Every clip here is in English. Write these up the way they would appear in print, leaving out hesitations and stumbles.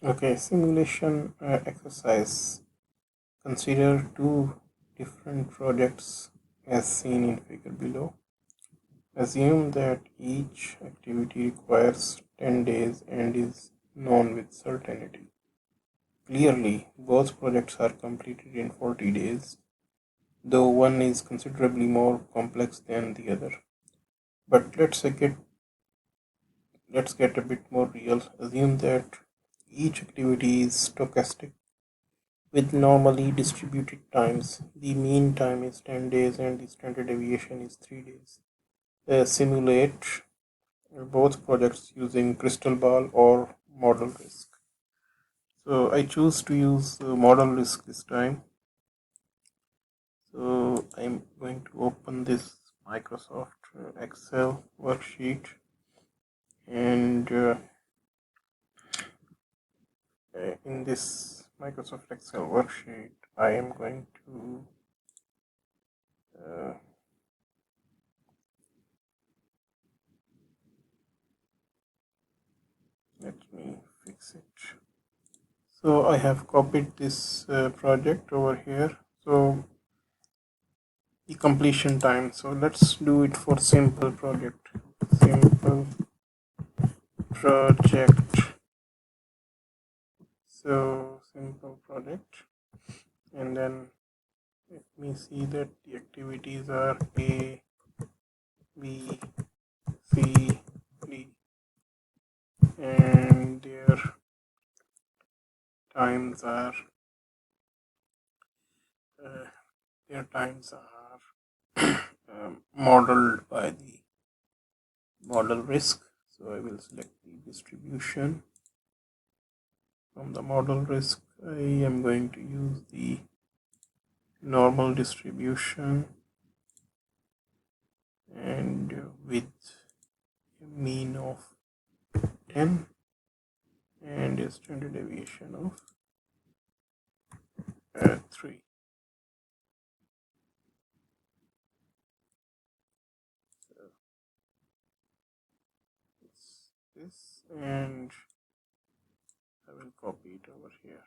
Okay, simulation exercise. Consider two different projects as seen in figure below. Assume that each activity requires 10 days and is known with certainty. Clearly, both projects are completed in 40 days, though one is considerably more complex than the other. But let's get a bit more real. Assume that each activity is stochastic with normally distributed times. The mean time is 10 days and the standard deviation is 3 days. Simulate both projects using crystal ball or model risk. So I choose to use model risk this time. So I'm going to open this Microsoft Excel worksheet, and in this Microsoft Excel worksheet I am going to uh, let me fix it. So I have copied this project over here. So the completion time. So let's do it for simple project. Simple project. So simple project, and then let me see that the activities are A, B, C, D, and times are uh, their times are modeled by the model risk. So I will select the distribution. From the model risk, I am going to use the normal distribution and with a mean of 10 and a standard deviation of 3. So it's this, and I will copy it over here.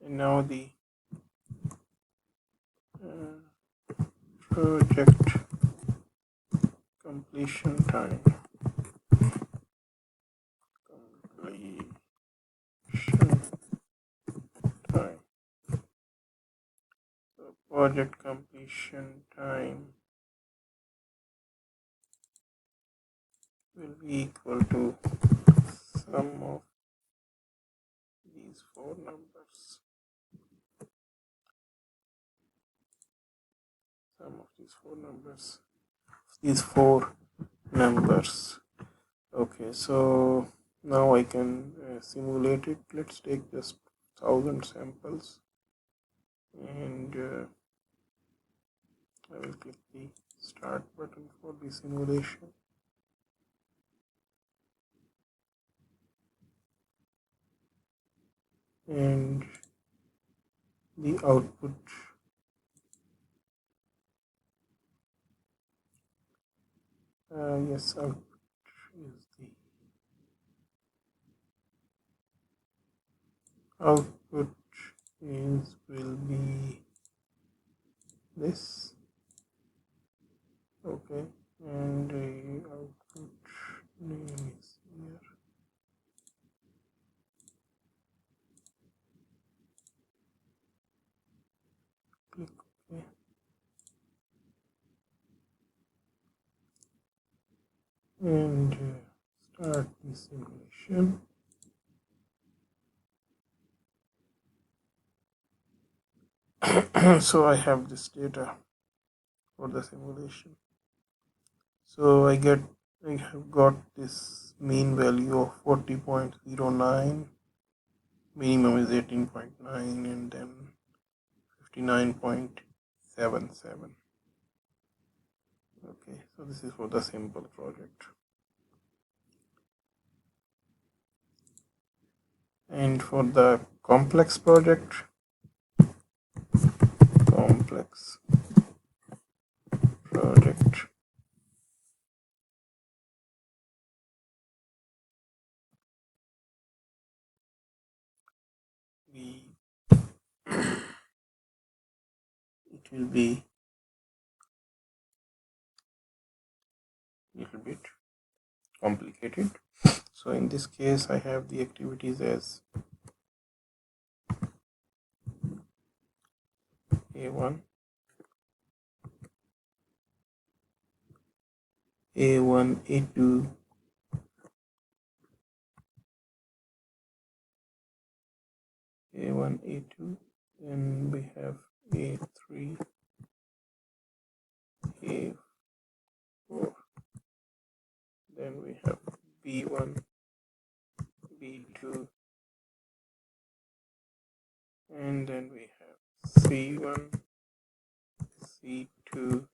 And now the project completion time. Completion time. So project completion time will be equal to sum of these four numbers. Sum of these four numbers. These four numbers. Okay, so now I can simulate it. Let's take just 1,000 samples, and I will click the start button for the simulation. And the output yes, output is the output is will be this. Okay, and the output name is here. Click OK, and start the simulation. So I have this data for the simulation. So I have got this mean value of 40.09, minimum is 18.9, and then 59.77. Okay, so this is for the simple project. And for the complex project, complex project, be it will be a little bit complicated. So in this case, I have the activities as A1, A1, A2, A1, A2, then we have A3, A4, then we have B1, B2, and then we have C1, C2,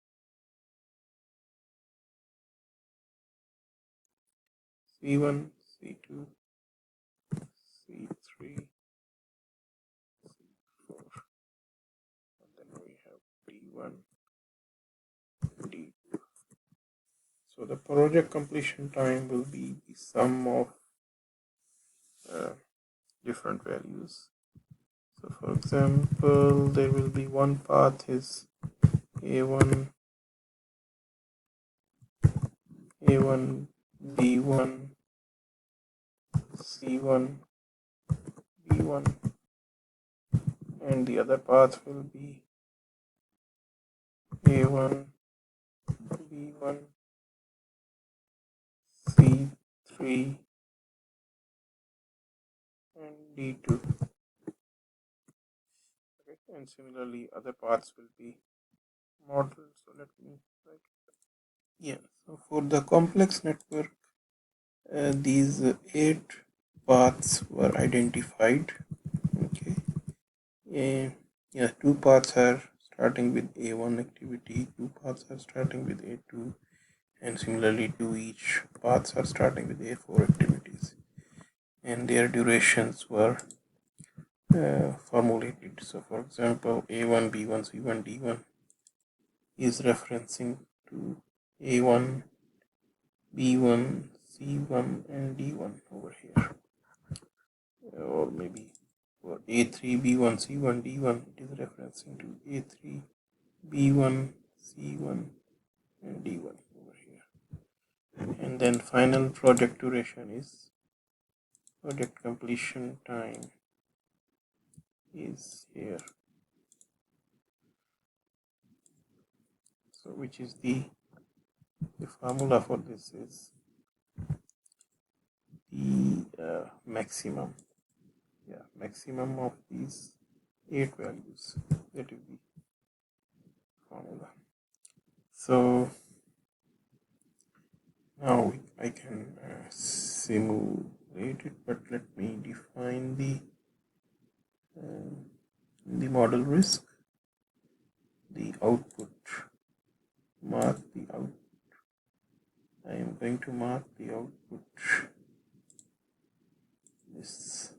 C1, C2, C3, C4, and then we have D1, D2. So the project completion time will be the sum of different values. So for example, there will be one path is A1, A1, B1, C1, B1, and the other path will be A1, B1, C3, and D2. Okay. And similarly, other paths will be modeled. So let me write it. Yeah. So for the complex network, these 8 paths were identified. Okay. Yeah, 2 paths are starting with A1 activity, 2 paths are starting with A2, and similarly 2 each paths are starting with A4 activities, and their durations were formulated. So for example, A1, B1, C1, D1 is referencing to A1, B1, C1, and D1 over here, or maybe for A3, B1, C1, D1 it is referencing to A3, B1, C1, and D1 over here. And then final project duration is project completion time is here. So which is the formula for this is the maximum of these 8 values. That is the formula. So now I can simulate it, but let me define the model risk, the output, mark the output. I am going to mark the output this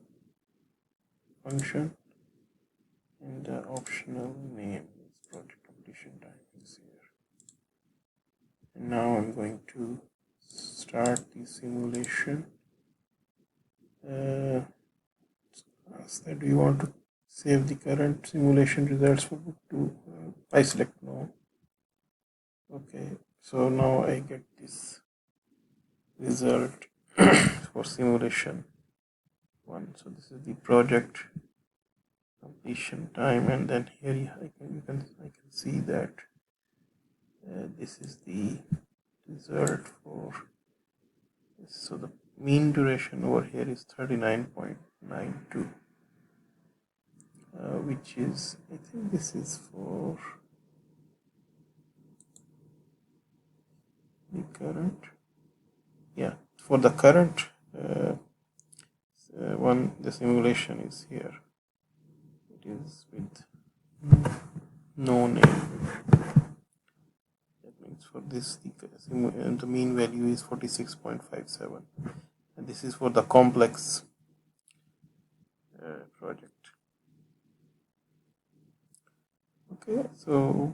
function, and the optional name is project completion time is here. And now I'm going to start the simulation. Ask that, do you want to save the current simulation results for book 2? I select no. Okay, so now I get this result for simulation 1. So this is the project completion time, and then here I can see that this is the result for this. So the mean duration over here is 39.92, which is, I think this is for the current, yeah, for the current one. The simulation is here, it is with no name. That means for this the mean value is 46.57, and this is for the complex project. Okay, so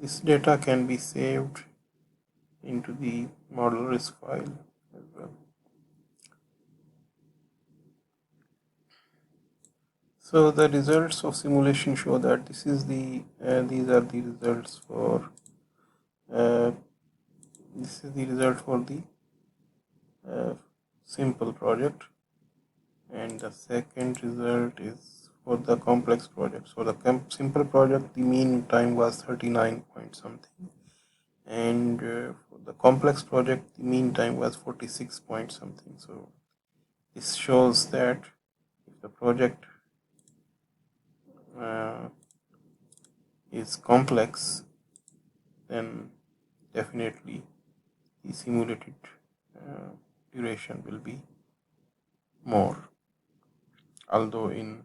this data can be saved into the model risk file as well. So the results of simulation show that these are the results for uh, this is the result for the uh, simple project, and the second result is for the complex project. So the simple project, the mean time was 39 point something, and for the complex project, the mean time was 46 point something. So this shows that if the project uh, is complex, then definitely the simulated uh, duration will be more. Although in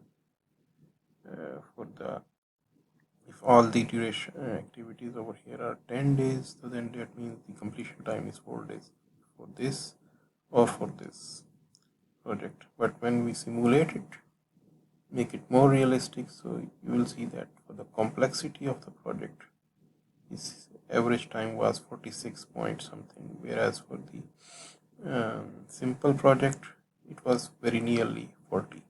for the if all the duration activities over here are 10 days, so then that means the completion time is 4 days for this or for this project. But when we simulate it, make it more realistic, so you will see that for the complexity of the project, its average time was 46 point something, whereas for the simple project it was very nearly 40.